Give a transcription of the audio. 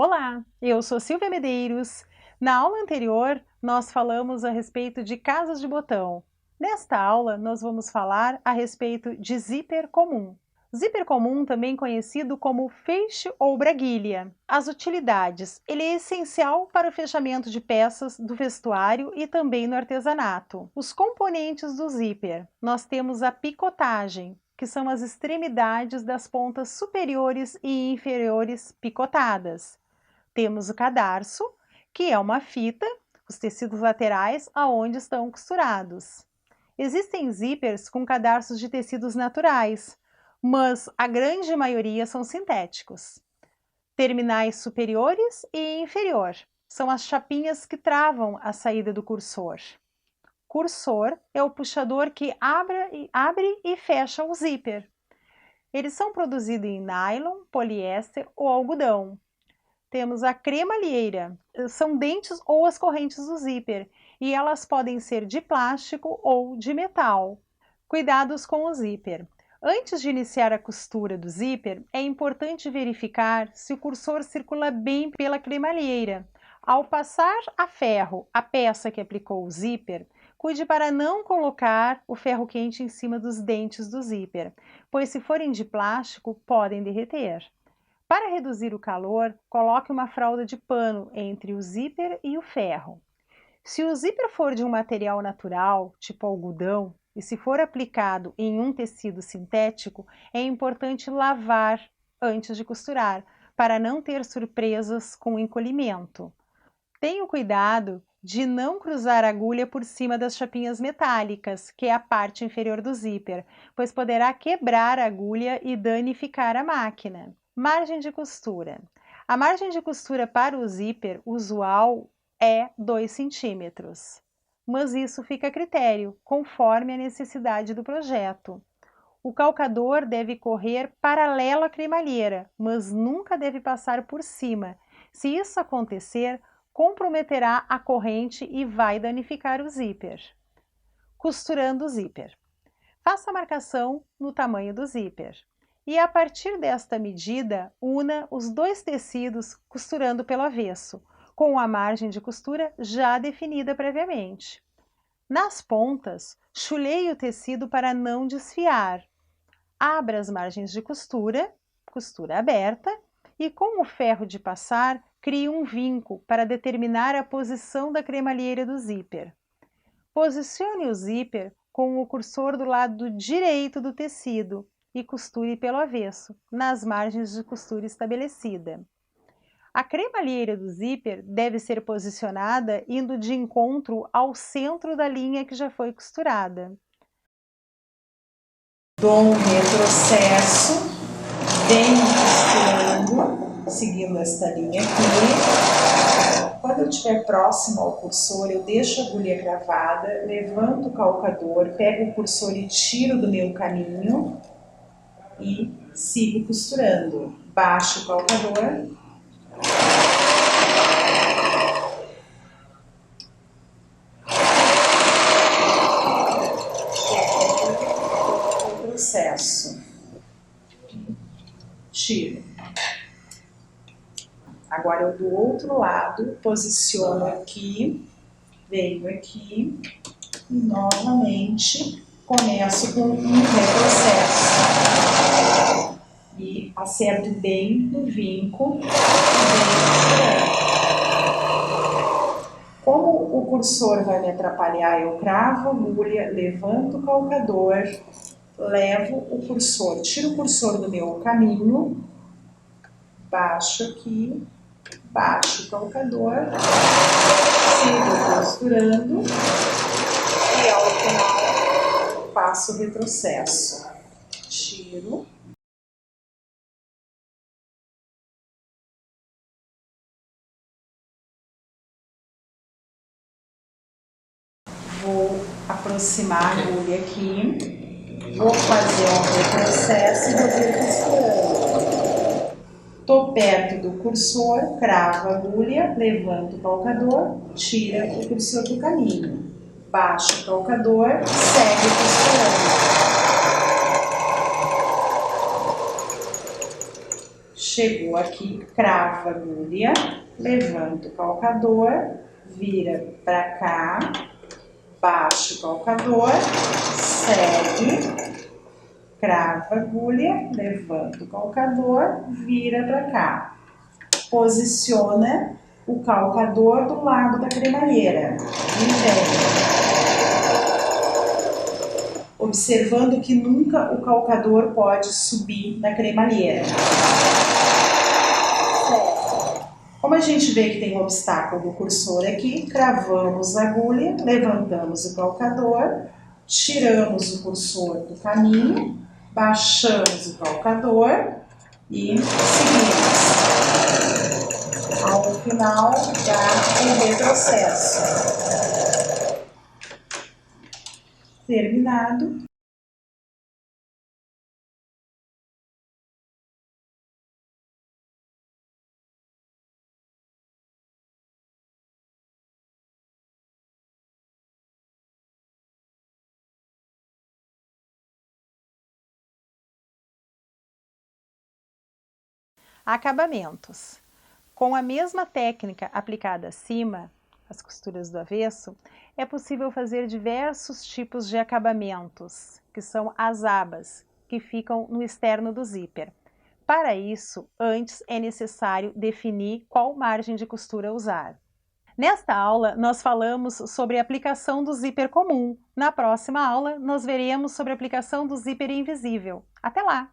Olá, eu sou Silvia Medeiros. Na aula anterior, nós falamos a respeito de casas de botão. Nesta aula, nós vamos falar a respeito de zíper comum. Zíper comum, também conhecido como feixe ou braguilha. As utilidades. Ele é essencial para o fechamento de peças do vestuário e também no artesanato. Os componentes do zíper. Nós temos a picotagem, que são as extremidades das pontas superiores e inferiores picotadas. Temos o cadarço, que é uma fita, os tecidos laterais aonde estão costurados. Existem zíperes com cadarços de tecidos naturais, mas a grande maioria são sintéticos. Terminais superiores e inferior são as chapinhas que travam a saída do cursor. Cursor é o puxador que abre e fecha o zíper. Eles são produzidos em nylon, poliéster ou algodão. Temos a cremalheira, são dentes ou as correntes do zíper, e elas podem ser de plástico ou de metal. Cuidados com o zíper. Antes de iniciar a costura do zíper, é importante verificar se o cursor circula bem pela cremalheira. Ao passar a ferro a peça que aplicou o zíper, cuide para não colocar o ferro quente em cima dos dentes do zíper, pois se forem de plástico, podem derreter. Para reduzir o calor, coloque uma fralda de pano entre o zíper e o ferro. Se o zíper for de um material natural, tipo algodão, e se for aplicado em um tecido sintético, é importante lavar antes de costurar, para não ter surpresas com o encolhimento. Tenha cuidado de não cruzar a agulha por cima das chapinhas metálicas, que é a parte inferior do zíper, pois poderá quebrar a agulha e danificar a máquina. Margem de costura. A margem de costura para o zíper usual é 2 centímetros, mas isso fica a critério, conforme a necessidade do projeto. O calcador deve correr paralelo à cremalheira, mas nunca deve passar por cima. Se isso acontecer, comprometerá a corrente e vai danificar o zíper. Costurando o zíper. Faça a marcação no tamanho do zíper. E a partir desta medida, una os dois tecidos costurando pelo avesso, com a margem de costura já definida previamente. Nas pontas, chuleie o tecido para não desfiar. Abra as margens de costura aberta, e com o ferro de passar, crie um vinco para determinar a posição da cremalheira do zíper. Posicione o zíper com o cursor do lado direito do tecido e costure pelo avesso, nas margens de costura estabelecida. A cremalheira do zíper deve ser posicionada indo de encontro ao centro da linha que já foi costurada. Dou um retrocesso, venho costurando, seguindo esta linha aqui. Quando eu estiver próximo ao cursor, eu deixo a agulha gravada, levanto o calcador, pego o cursor e tiro do meu caminho e sigo costurando. Baixo o calcador. Processo. Tiro. Agora eu do outro lado, posiciono aqui, venho aqui e novamente começo com um retrocesso. E acerto bem no vinco. Como o cursor vai me atrapalhar, eu cravo a agulha, levanto o calcador, levo o cursor, tiro o cursor do meu caminho, baixo aqui, baixo o calcador, sigo costurando e ao final faço o retrocesso. Tiro. Vou aproximar a agulha aqui, vou fazer um retrocesso e vou vir costurando. Estou perto do cursor, cravo a agulha, levanto o calcador, tira o cursor do caminho. Baixo o calcador, segue costurando. Chegou aqui, crava a agulha, levanta o calcador, vira para cá, baixa o calcador, segue, crava a agulha, levanta o calcador, vira para cá. Posiciona o calcador do lado da cremalheira e vem. Observando que nunca o calcador pode subir na cremalheira. Como a gente vê que tem um obstáculo do cursor aqui, cravamos a agulha, levantamos o calcador, tiramos o cursor do caminho, baixamos o calcador e seguimos. Ao final, dá o retrocesso. Terminado. Acabamentos. Com a mesma técnica aplicada acima, as costuras do avesso, é possível fazer diversos tipos de acabamentos, que são as abas, que ficam no externo do zíper. Para isso, antes é necessário definir qual margem de costura usar. Nesta aula, nós falamos sobre a aplicação do zíper comum. Na próxima aula, nós veremos sobre a aplicação do zíper invisível. Até lá!